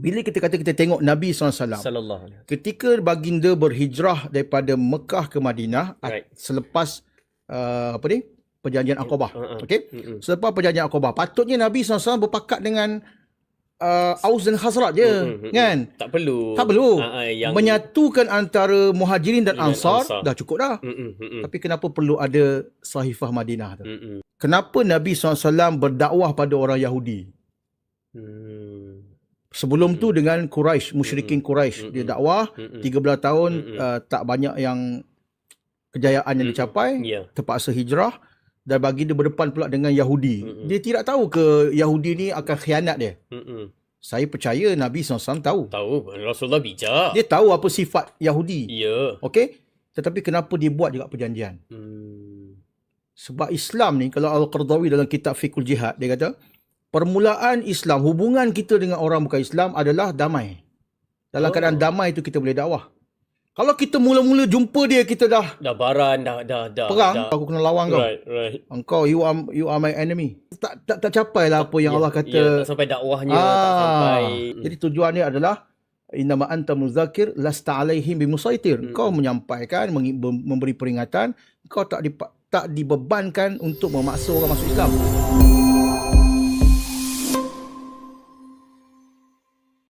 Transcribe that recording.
Bila kita kata kita tengok Nabi SAW, Sallallahu alaihi ketika baginda berhijrah daripada Mekah ke Madinah, Right. selepas perjanjian Aqabah. Okey. Selepas perjanjian Aqabah, patutnya Nabi SAW berpakat dengan Aus dan Khazraj je, kan? Tak perlu. Tak perlu. Yang Menyatukan antara Muhajirin dan dengan Ansar, Ansar. dah cukup dah. Mm-mm. Tapi kenapa perlu ada Sahifah Madinah tu? Mm-mm. Kenapa Nabi SAW berdakwah pada orang Yahudi? Mm. Sebelum tu dengan Quraisy, musyrikin Quraisy, dia dakwah 13 tahun, tak banyak yang kejayaan yang dicapai, Ya. terpaksa hijrah dan bagi dia berdepan pula dengan Yahudi. Dia tidak tahu ke Yahudi ni akan khianat dia. Mm-mm. Saya percaya Nabi SAW tahu. Tahu Rasulullah bijak. Dia tahu apa sifat Yahudi. Ya. Okey? Tetapi kenapa dia buat juga perjanjian? Sebab Islam ni, kalau Al-Qardawi dalam kitab Fiqhul Jihad, dia kata, permulaan Islam, hubungan kita dengan orang bukan Islam adalah damai. Dalam keadaan damai itu kita boleh dakwah. Kalau kita mula-mula jumpa dia, kita dah Baran, dah perang, aku kena lawan kau. Right. Engkau, you are my enemy. Tak capai lah apa yang Allah kata. Ya, tak sampai dakwahnya, tak sampai. Jadi tujuannya adalah innama anta muzakir lasta alaihim bimusaitir. Kau menyampaikan, memberi peringatan, kau tak dibebankan untuk memaksa orang masuk Islam.